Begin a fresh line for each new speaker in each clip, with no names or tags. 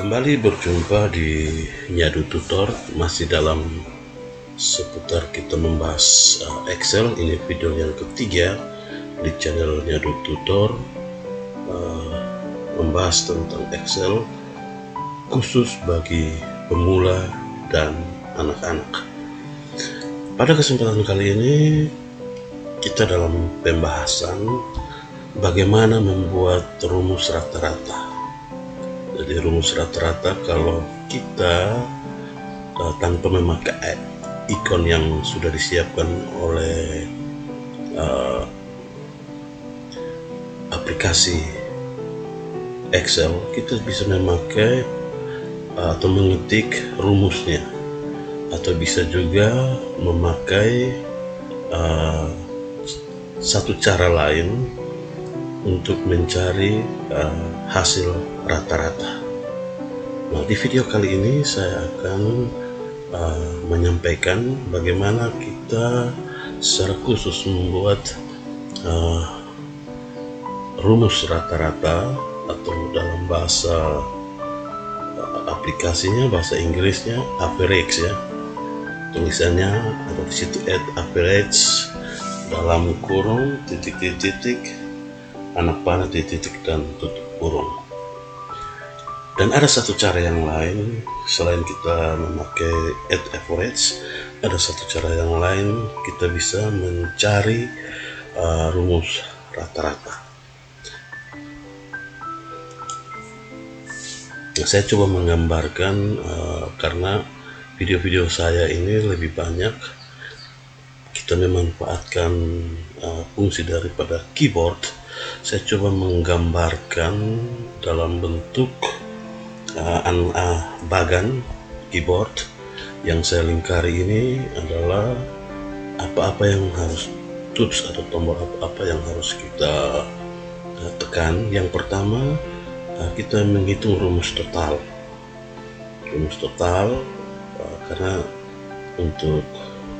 Kembali berjumpa di Nyadu Tutor, masih dalam seputar kita membahas Excel. Ini video yang ketiga di channel Nyadu Tutor, membahas tentang Excel khusus bagi pemula dan anak-anak. Pada kesempatan kali ini kita dalam pembahasan bagaimana membuat rumus rata-rata. Jadi rumus rata-rata kalau kita tanpa memakai ikon yang sudah disiapkan oleh aplikasi Excel, kita bisa memakai atau mengetik rumusnya, atau bisa juga memakai satu cara lain untuk mencari hasil rata-rata. Nah, di video kali ini saya akan menyampaikan bagaimana kita secara khusus membuat rumus rata-rata, atau dalam bahasa aplikasinya, bahasa Inggrisnya average ya. Tulisannya ada di situ average dalam kurung titik-titik anak panah titik dan tutup kurung. Dan ada satu cara yang lain selain kita memakai average. Ada satu cara yang lain, kita bisa mencari rumus rata-rata. Nah, saya coba menggambarkan karena video-video saya ini lebih banyak kita memanfaatkan fungsi daripada keyboard. Saya coba menggambarkan dalam bentuk bagan keyboard. Yang saya lingkari ini adalah apa-apa yang harus tools atau tombol apa-apa yang harus kita tekan. Yang pertama, kita menghitung rumus total. Rumus total karena untuk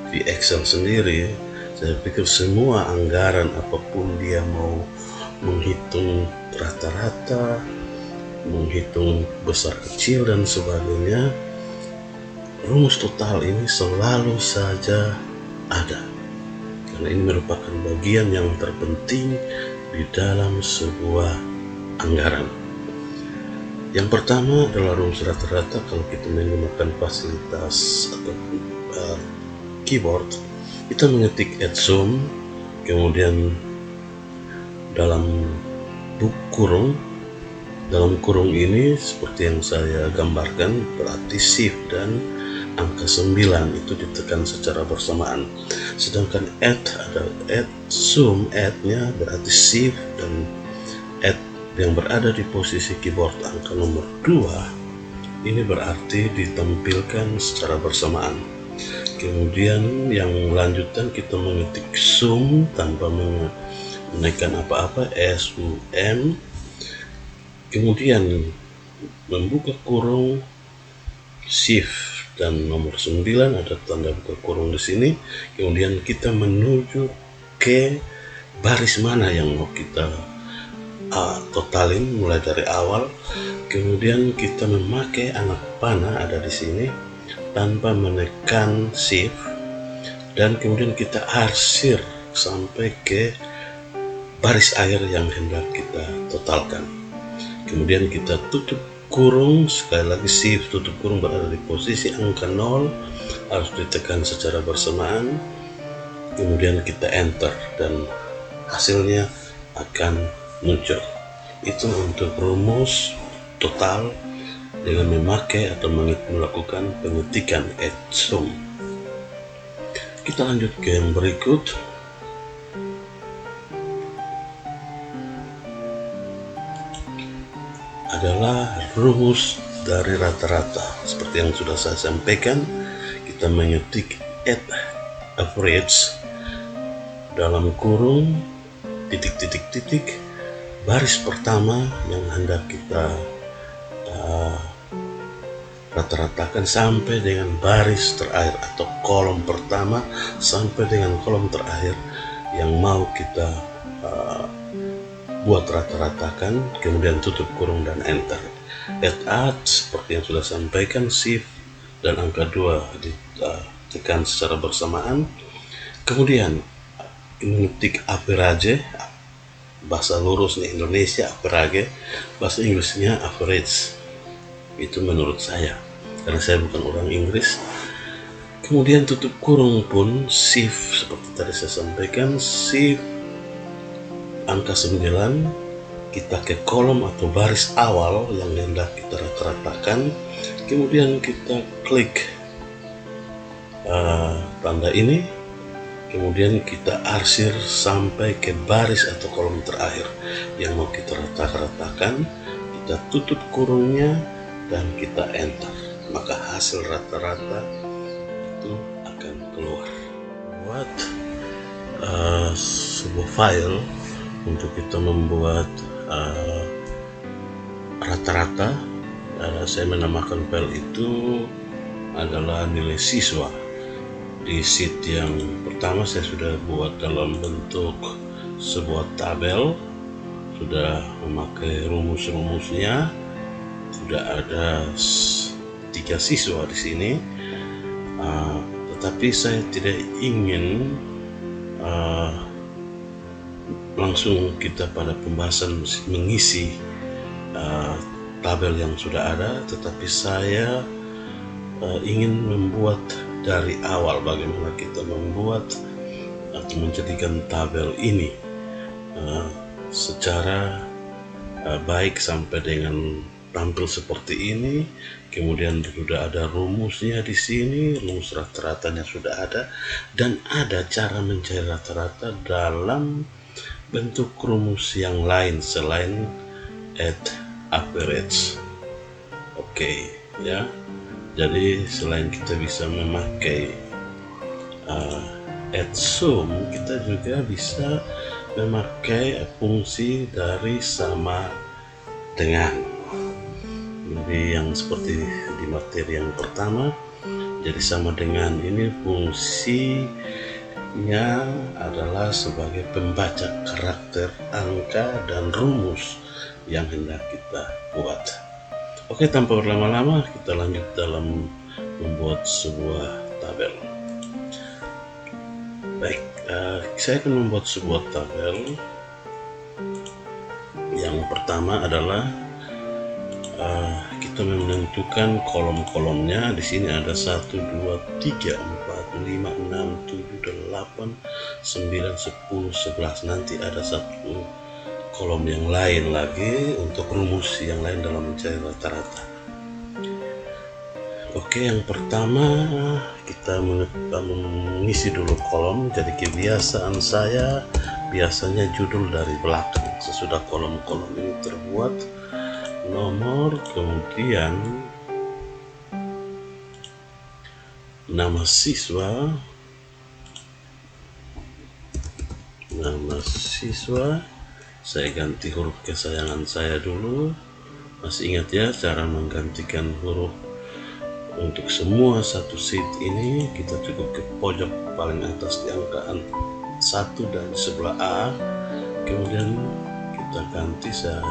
di Excel sendiri, saya pikir semua anggaran apapun dia mau menghitung rata-rata, menghitung besar kecil dan sebagainya, rumus total ini selalu saja ada, karena ini merupakan bagian yang terpenting di dalam sebuah anggaran. Yang pertama adalah rumus rata-rata. Kalau kita menggunakan fasilitas atau keyboard, kita mengetik add sum, kemudian dalam kurung. Dalam kurung ini seperti yang saya gambarkan, berarti shift dan angka 9 itu ditekan secara bersamaan. Sedangkan add ada add sum, add-nya berarti shift dan add yang berada di posisi keyboard angka nomor 2 ini berarti ditampilkan secara bersamaan. Kemudian yang lanjutan kita mengetik sum tanpa menekan apa-apa, SUM, kemudian membuka kurung, shift dan nomor 9 ada tanda buka kurung di sini. Kemudian kita menuju ke baris mana yang mau kita totalin mulai dari awal. Kemudian kita memakai anak panah ada di sini tanpa menekan shift, dan kemudian kita arsir sampai ke baris akhir yang hendak kita totalkan. Kemudian kita tutup kurung, sekali lagi shift tutup kurung berada di posisi angka 0, harus ditekan secara bersamaan. Kemudian kita enter dan hasilnya akan muncul. Itu untuk rumus total dengan memakai atau melakukan pengetikan add sum. Kita lanjut ke yang berikut. Adalah rumus dari rata-rata. Seperti yang sudah saya sampaikan, kita mengetik add average dalam kurung titik-titik-titik baris pertama yang hendak kita rata-ratakan sampai dengan baris terakhir, atau kolom pertama sampai dengan kolom terakhir yang mau kita buat rata-ratakan. Kemudian tutup kurung dan enter. add seperti yang sudah sampaikan, shift dan angka 2 ditekan secara bersamaan. Kemudian mengetik average, bahasa lurus nih Indonesia average, bahasa Inggrisnya average. Itu menurut saya, karena saya bukan orang Inggris. Kemudian tutup kurung pun shift seperti tadi saya sampaikan, shift angka 9, kita ke kolom atau baris awal yang hendak kita rata-ratakan. Kemudian kita klik tanda ini, kemudian kita arsir sampai ke baris atau kolom terakhir yang mau kita rata-ratakan. Kita tutup kurungnya dan kita enter, maka hasil rata-rata itu akan keluar. Buat sebuah file untuk kita membuat rata-rata, saya menamakan file itu adalah nilai siswa. Di sheet yang pertama saya sudah buat dalam bentuk sebuah tabel, sudah memakai rumus-rumusnya, sudah ada 3 siswa di sini. Tetapi saya tidak ingin langsung kita pada pembahasan mengisi tabel yang sudah ada, tetapi saya ingin membuat dari awal bagaimana kita membuat atau menjadikan tabel ini secara baik sampai dengan tampil seperti ini. Kemudian sudah ada rumusnya di sini, rumus rata-ratanya sudah ada, dan ada cara mencari rata-rata dalam bentuk rumus yang lain selain add average. Oke, ya. Jadi selain kita bisa memakai add sum, kita juga bisa memakai fungsi dari sama dengan. Jadi yang seperti di materi yang pertama, jadi sama dengan ini fungsinya adalah sebagai pembaca karakter, angka, dan rumus yang hendak kita buat. Oke, tanpa berlama-lama kita lanjut dalam membuat sebuah tabel. Baik, saya akan membuat sebuah tabel. Yang pertama adalah kita menentukan kolom-kolomnya. Di sini ada 1, 2, 3, 4, 5, 6, 7, 8, 9, 10, 11. Nanti ada satu kolom yang lain lagi untuk rumus yang lain dalam mencari rata-rata. Oke, yang pertama kita mengisi dulu kolom. Jadi kebiasaan saya biasanya judul dari belakang. Sesudah kolom-kolom ini terbuat, nomor, kemudian nama siswa, saya ganti huruf kesayangan saya dulu. Masih ingat ya cara menggantikan huruf untuk semua satu sheet ini? Kita cukup ke pojok paling atas di angka 1 dan sebelah A. Kemudian kita ganti, saya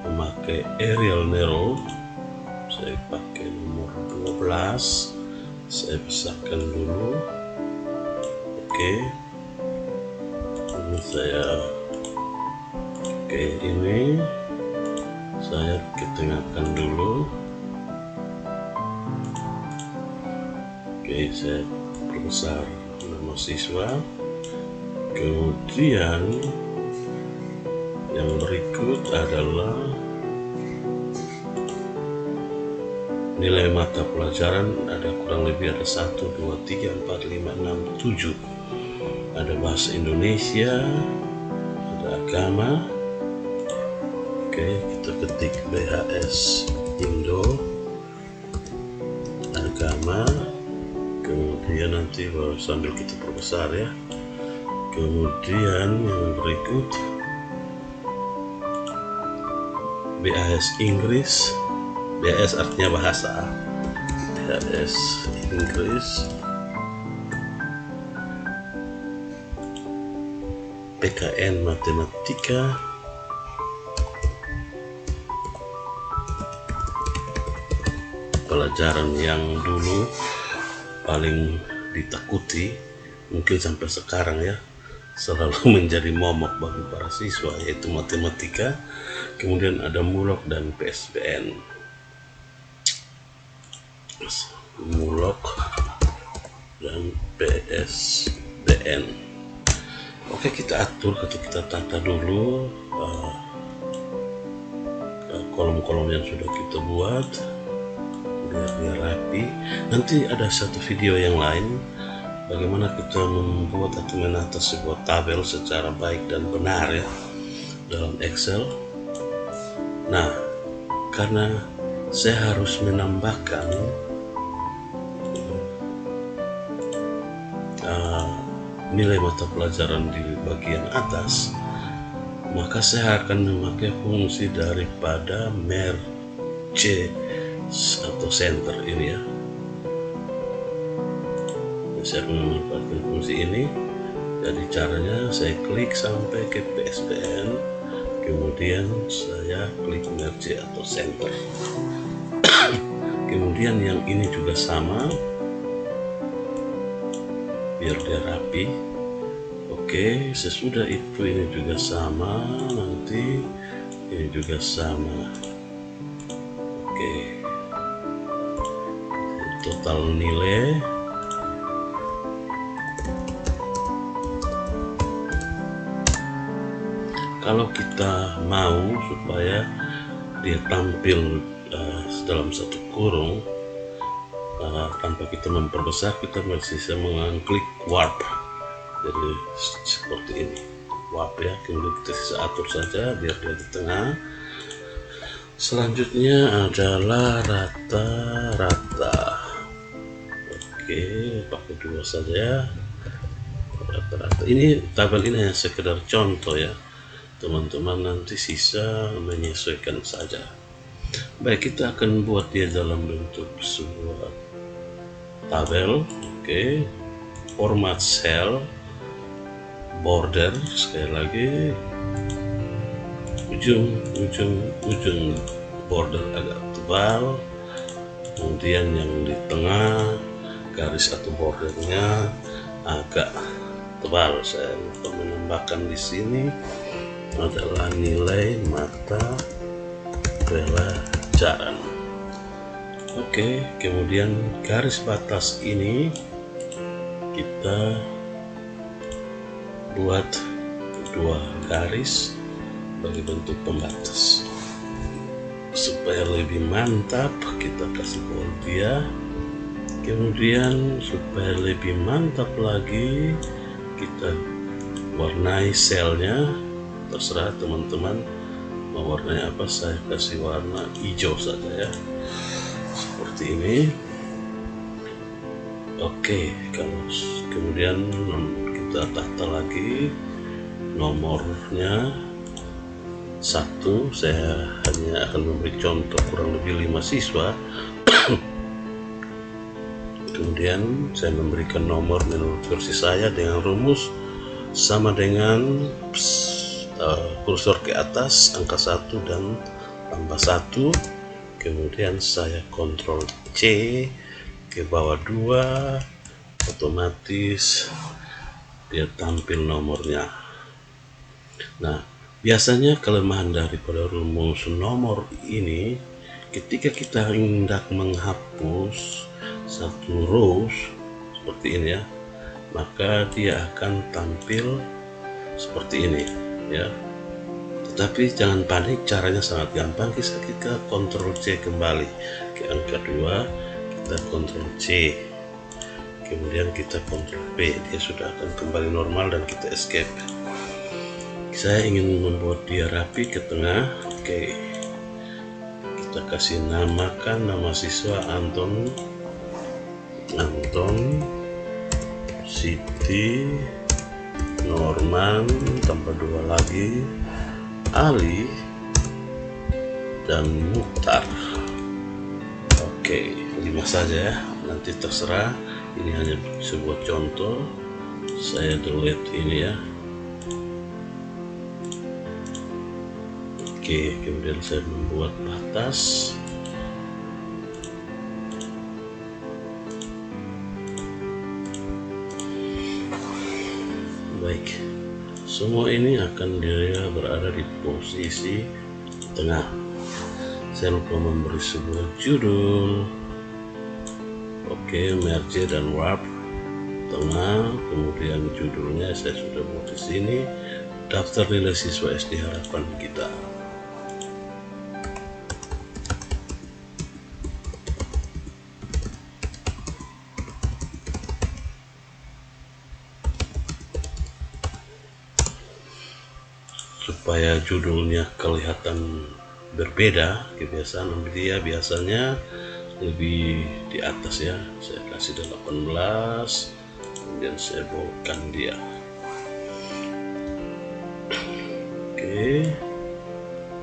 memakai Arial Narrow, saya pakai nomor 12, saya besarkan dulu. Oke, ini saya ini saya ketengahkan dulu. Oke, saya perbesar nama siswa. Kemudian yang berikut adalah nilai mata pelajaran. Ada kurang lebih ada 1, 2, 3, 4, 5, 6, 7. Ada bahasa Indonesia, ada agama. Oke, kita ketik BHS Indo, agama. Kemudian nanti sambil kita perbesar ya. Kemudian yang berikut BAS Inggris. BAS artinya bahasa. BAS Inggris. PKN Matematika. pelajaran yang dulu paling ditakuti, mungkin sampai sekarang ya, selalu menjadi momok bagi para siswa, yaitu matematika. Kemudian ada mulok dan PSBN. Mulok dan PSBN. Oke, kita atur atau kita tata dulu kolom-kolom yang sudah kita buat biar dia rapi. Nanti ada satu video yang lain bagaimana kita membuat atau menata sebuah tabel secara baik dan benar ya dalam Excel. Nah, karena saya harus menambahkan nilai mata pelajaran di bagian atas, maka saya akan memakai fungsi daripada merge atau center ini ya. Saya akan memanfaatkan fungsi ini. Jadi caranya saya klik sampai ke PSBN, kemudian saya klik merge atau center. Kemudian yang ini juga sama, biar dia rapi. Oke, sesudah itu ini juga sama, nanti ini juga sama. Oke, total nilai. Kalau kita mau supaya dia tampil dalam satu kurung tanpa kita memperbesar, kita masih bisa mengklik warp. Jadi seperti ini warp ya. Kemudian kita bisa atur saja biar dia di tengah. Selanjutnya adalah rata-rata. Oke, pakai 2 saja rata-rata. Ini tabel ini hanya sekedar contoh ya, teman-teman nanti sisa menyesuaikan saja. Baik, kita akan buat dia dalam bentuk sebuah tabel. Oke, format cell, border, sekali lagi ujung border agak tebal, kemudian yang di tengah garis atau bordernya agak tebal. Saya akan menambahkan di sini adalah nilai mata pelajaran. Oke, kemudian garis batas ini kita buat 2 garis sebagai bentuk pembatas. Supaya lebih mantap, kita kasih bold dia. Kemudian supaya lebih mantap lagi, kita warnai selnya. Terserah teman-teman mau warnanya apa, saya kasih warna hijau saja ya, seperti ini. Oke, kalau kemudian kita tata lagi nomornya 1. Saya hanya akan memberi contoh kurang lebih 5 siswa. Kemudian saya memberikan nomor menurut versi saya dengan rumus sama dengan kursor ke atas angka 1 dan tambah 1. Kemudian saya Ctrl C ke bawah 2, otomatis dia tampil nomornya. Nah, biasanya kelemahan daripada rumus nomor ini, ketika kita hendak menghapus satu rows seperti ini ya, maka dia akan tampil seperti ini ya. Tetapi jangan panik, caranya sangat gampang. Kita Ctrl C kembali ke angka 2, kita Ctrl C, kemudian kita Ctrl V, dia sudah akan kembali normal dan kita escape. Saya ingin membuat dia rapi ke tengah. Oke, kita kasih namakan nama siswa Anton, Siti, Norman, tambah 2 lagi, Ali, dan Mukhtar. Oke, 5 saja ya, nanti terserah. Ini hanya sebuah contoh. Saya delete ini ya. Oke, kemudian saya membuat batas. Semua ini akan dia berada di posisi tengah. Saya lupa memberi sebuah judul. Oke, merge dan warp tengah, kemudian judulnya saya sudah buat di sini, daftar nilai siswa SD harapan kita. Supaya judulnya kelihatan berbeda, kebiasaan dia biasanya lebih di atas ya. Saya kasih 18, kemudian saya boldkan dia. Oke,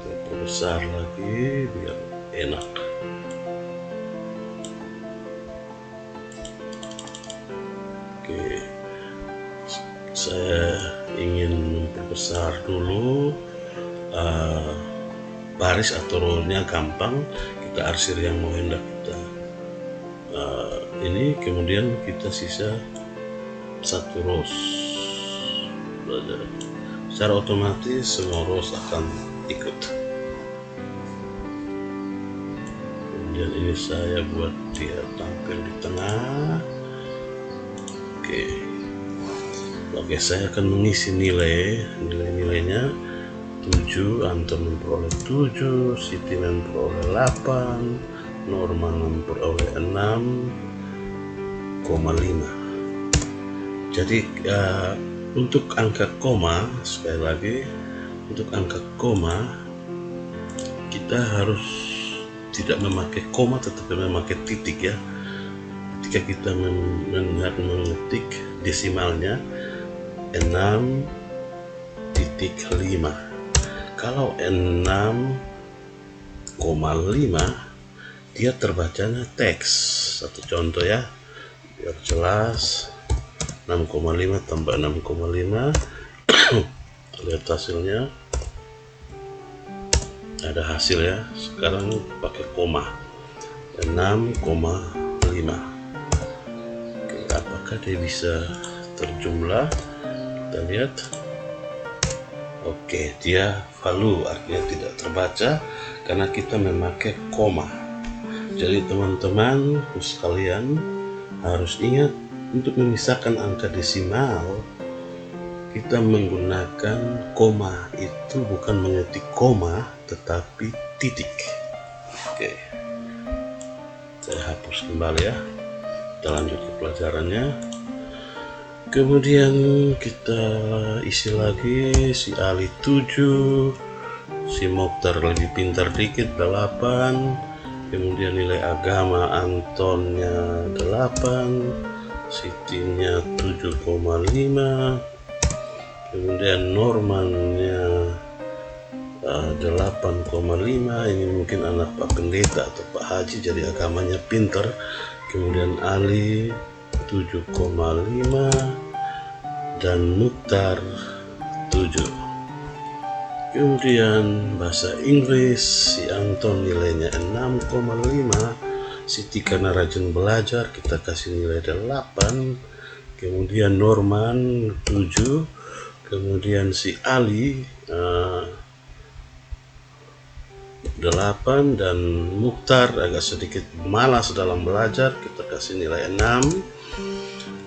kita perbesar lagi biar enak. Oke, saya ingin memperbesar dulu baris atau row-nya gampang, kita arsir yang mau hendak kita ini, kemudian kita sisa satu rows. Secara otomatis semua rows akan ikut. Kemudian ini saya buat dia tampil di tengah. Oke, saya akan mengisi nilainya 7, Anton memperoleh 7, Siti memperoleh 8, Norman memperoleh 6,5. Jadi untuk angka koma, sekali lagi, untuk angka koma kita harus tidak memakai koma tetapi memakai titik ya. Ketika kita mengetik desimalnya 6,5. Kalau 6,5 dia terbacanya teks. Satu contoh ya, biar jelas. 6,5 tambah 6,5 lihat hasilnya, ada hasil ya. Sekarang pakai koma 6,5. Oke, apakah dia bisa terjumlah? Kita lihat. Oke, dia value, artinya tidak terbaca karena kita memakai koma. Jadi teman-teman sekalian harus ingat, untuk memisahkan angka desimal kita menggunakan koma. Itu bukan mengetik koma tetapi titik. Oke, saya hapus kembali ya. Kita lanjut ke pelajarannya. Kemudian kita isi lagi, si Ali 7, si Mokhtar lebih pintar dikit 8, kemudian nilai agama Antonnya 8, Sitinya 7,5, kemudian Normannya 8,5. Ini mungkin anak Pak Pendeta atau Pak Haji jadi agamanya pintar. Kemudian Ali 7,5 dan Mukhtar 7. Kemudian bahasa Inggris, si Anton nilainya 6,5, Siti karena rajin belajar kita kasih nilai 8, kemudian Norman 7, kemudian si Ali 8, dan Mukhtar agak sedikit malas dalam belajar, kita kasih nilai 6.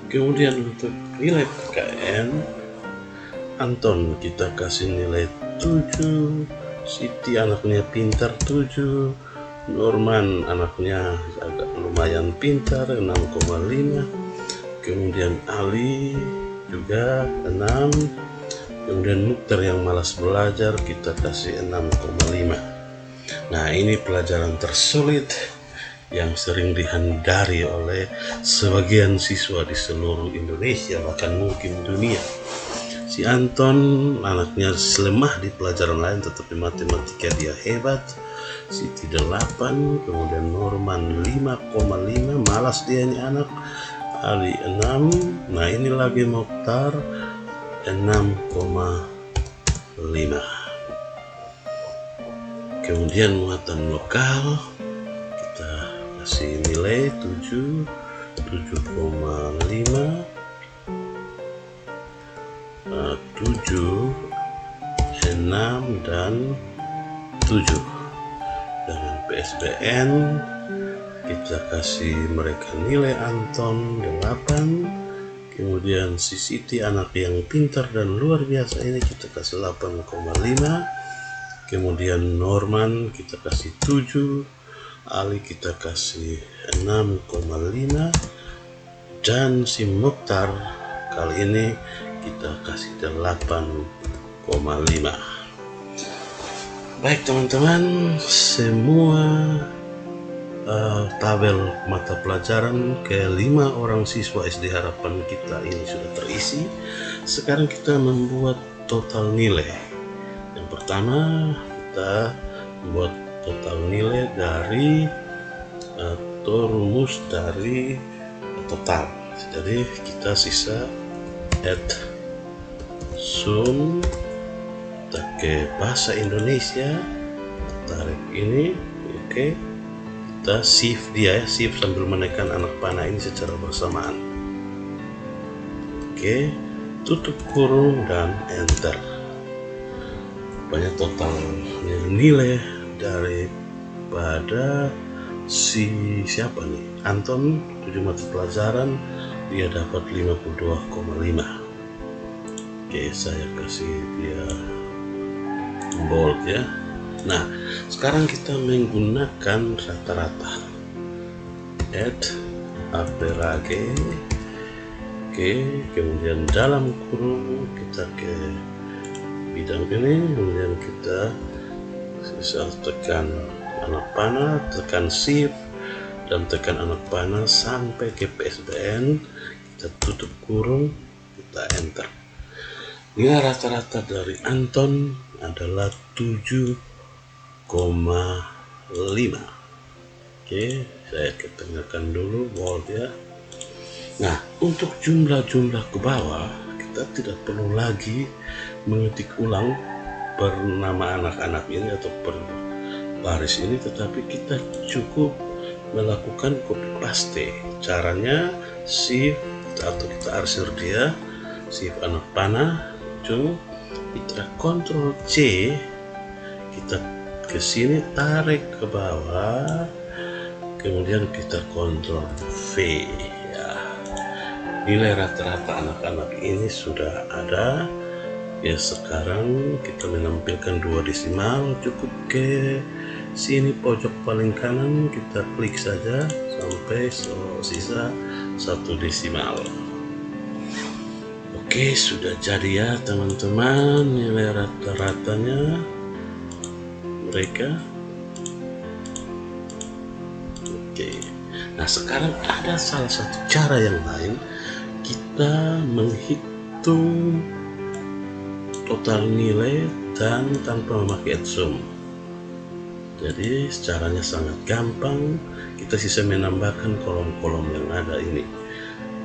Kemudian untuk nilai PKN, Anton kita kasih nilai 7, Siti anaknya pintar 7, Norman anaknya agak lumayan pintar 6,5, kemudian Ali juga 6, kemudian Mukhtar yang malas belajar kita kasih 6,5. Nah, ini pelajaran tersulit yang sering dihindari oleh sebagian siswa di seluruh Indonesia, bahkan mungkin dunia. Si Anton anaknya lemah di pelajaran lain tetapi matematika dia hebat. Siti 8, kemudian Norman 5,5, malas dia ini anak. Ali 6, nah ini lagi Mokhtar 6,5. Kemudian muatan lokal kita kasih nilai 7, 7,5. 7, 6, dan 7. Dengan PSBN kita kasih mereka nilai Anton 8. Kemudian si Siti anak yang pintar dan luar biasa ini kita kasih 8,5. Kemudian Norman kita kasih 7, Ali kita kasih 6,5, dan si Mokhtar kali ini kita kasih 8,5. Baik teman-teman, semua tabel mata pelajaran ke-5 orang siswa SD Harapan kita ini sudah terisi. Sekarang kita membuat total nilai. Yang pertama kita membuat total nilai dari atau rumus dari total. Jadi kita sisa add sum, kita ke bahasa Indonesia, tarik ini, oke. Kita shift dia ya, shift sambil menekan anak panah ini secara bersamaan. Oke, tutup kurung dan enter. Banyak total nilai daripada siapa nih, Anton 7 mata pelajaran dia dapat 52,5. Oke, saya kasih dia bold ya. Nah, sekarang kita menggunakan rata-rata. Add average. Oke, kemudian dalam kurung kita ke bidang ini, kemudian kita bisa tekan anak panah, tekan shift, dan tekan anak panah sampai ke PSBN. Kita tutup kurung, kita enter. Nilai rata-rata dari Anton adalah 7,5. Oke, saya ketengahkan dulu bold ya. Nah, untuk jumlah-jumlah ke bawah kita tidak perlu lagi mengetik ulang per nama anak-anak ini atau per baris ini, tetapi kita cukup melakukan copy paste. Caranya shift atau kita arsir dia, shift anak panah, ujung, kita Ctrl C, kita ke sini tarik ke bawah, kemudian kita Ctrl V ya. Nilai rata-rata anak-anak ini sudah ada ya. Sekarang kita menampilkan 2 desimal, cukup ke sini pojok paling kanan kita klik saja sampai sisa 1 desimal. Oke, sudah jadi ya teman-teman nilai rata-ratanya mereka. Oke, nah sekarang ada salah satu cara yang lain, kita menghitung total nilai dan tanpa memakai add sum. Jadi caranya sangat gampang, kita bisa menambahkan kolom-kolom yang ada ini.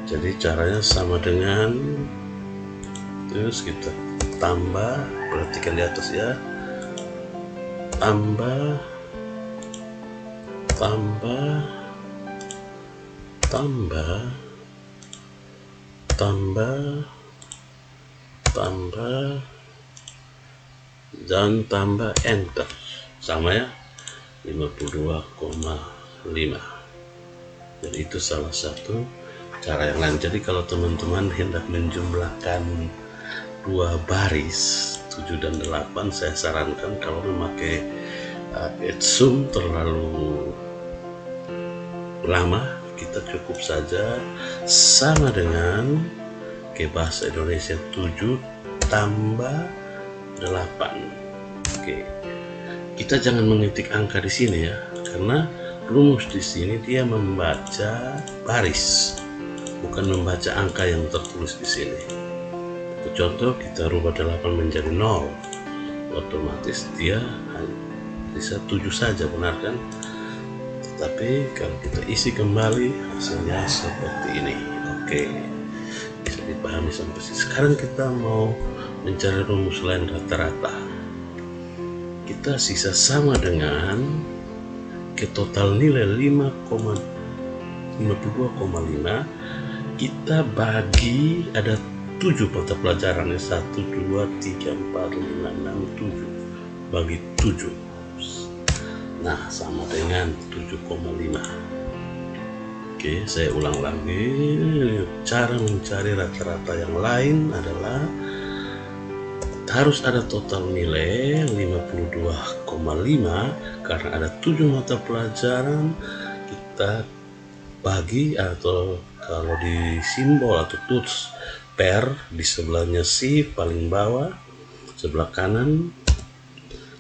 Jadi caranya sama dengan, terus kita tambah, perhatikan di atas ya, tambah, tambah, tambah, tambah, tambah, dan tambah enter, sama ya, 52,5. Jadi itu salah satu cara yang lain. Jadi kalau teman-teman hendak menjumlahkan 2 baris 7 dan 8, saya sarankan kalau memakai add sum terlalu lama, kita cukup saja sama dengan ke bahasa Indonesia 7 tambah 8. Oke, kita jangan mengetik angka di sini ya, karena rumus di sini dia membaca baris, bukan membaca angka yang tertulis di sini. Contoh, kita rubah 8 menjadi 0, otomatis dia bisa 7 saja, benar kan? Tetapi kalau kita isi kembali hasilnya seperti ini. Oke, bisa dipahami sampai sini. Sekarang kita mau mencari rumus lain rata-rata. Kita sisa sama dengan ke total nilai 52,5, kita bagi ada 7 mata pelajaran, 1, 2, 3, 4, 5, 6, 7 bagi 7. Nah, sama dengan 7,5. Oke, saya ulang lagi. Cara mencari rata-rata yang lain adalah harus ada total nilai 52,5 karena ada 7 mata pelajaran. Kita bagi, atau kalau di simbol atau tools per, di sebelahnya shift paling bawah sebelah kanan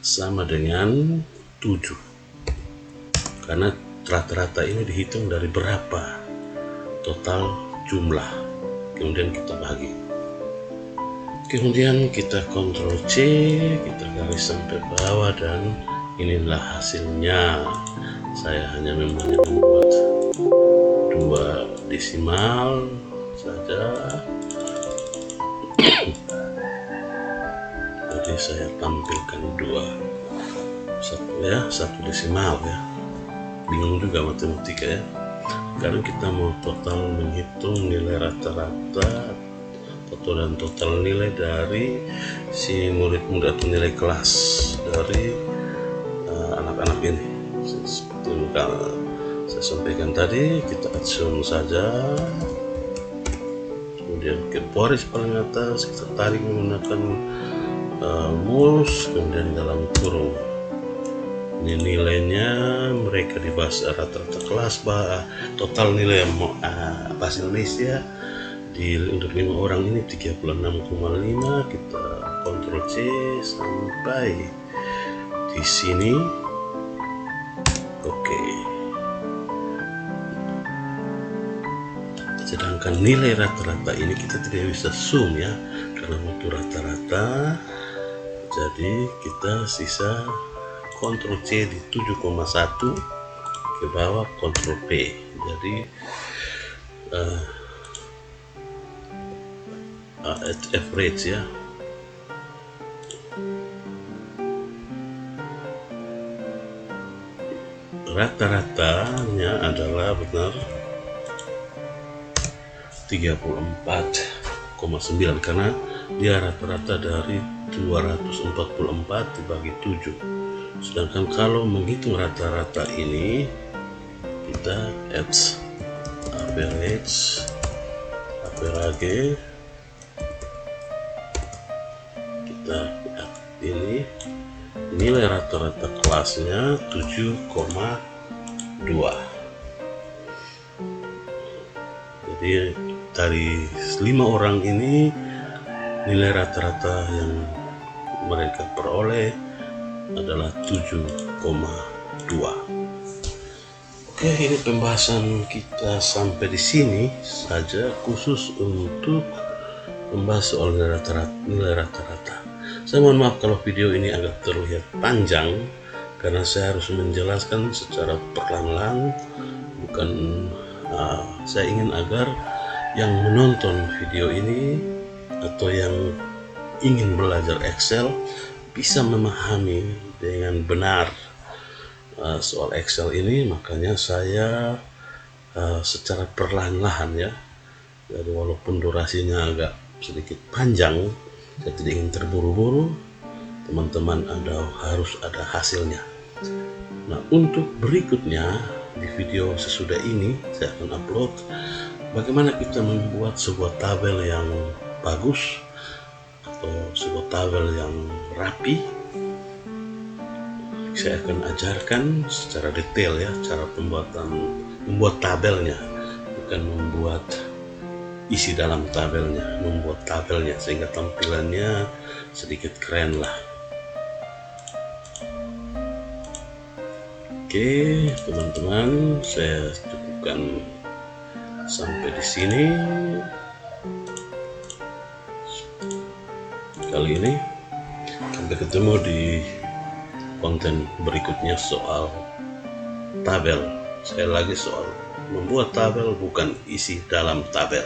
sama dengan 7, karena rata-rata ini dihitung dari berapa total jumlah, kemudian kita bagi, kemudian kita Ctrl C, kita garis sampai bawah, dan inilah hasilnya. Saya hanya membuat 2 desimal saja, jadi saya tampilkan 1 desimal ya. Bingung juga matematika ya. Sekarang kita mau total menghitung nilai rata-rata dan total nilai dari si murid-murid atau nilai kelas dari anak-anak ini. Seperti yang saya sampaikan tadi, kita assume saja, kemudian ke baris paling atas kita tarik menggunakan mouse, kemudian dalam kurung. Ini nilainya mereka di bahasa rata-rata kelas, total nilai bahasa Indonesia untuk 5 orang ini 36,5. Kita Ctrl C sampai di sini. Oke. Sedangkan nilai rata-rata ini kita tidak bisa zoom ya, karena butuh rata-rata. Jadi kita sisa Ctrl C di 7,1 ke bawah, Ctrl P. Jadi average ya. Rata-ratanya adalah benar 34,9 karena dia rata-rata dari 244 dibagi 7. Sedangkan kalau menghitung rata-rata ini kita average kita ini nilai rata-rata kelasnya 7,2. Jadi dari 5 orang ini nilai rata-rata yang mereka peroleh adalah 7,2. Oke, ini pembahasan kita sampai di sini saja, khusus untuk membahas soal nilai rata-rata. Saya mohon maaf kalau video ini agak terlihat panjang karena saya harus menjelaskan secara perlahan-lahan. Bukan saya ingin agar yang menonton video ini atau yang ingin belajar Excel bisa memahami dengan benar soal Excel ini. Makanya saya secara perlahan-lahan ya, jadi walaupun durasinya agak sedikit panjang, saya tidak ingin terburu-buru. Teman-teman harus ada hasilnya. Nah, untuk berikutnya di video sesudah ini saya akan upload bagaimana kita membuat sebuah tabel yang bagus atau sebuah tabel yang rapi. Saya akan ajarkan secara detail ya cara membuat tabelnya, bukan membuat isi dalam tabelnya, membuat tabelnya sehingga tampilannya sedikit keren lah. Oke, teman-teman, saya cukupkan sampai di sini kali ini. Sampai ketemu di konten berikutnya soal tabel. Sekali lagi, soal membuat tabel, bukan isi dalam tabel.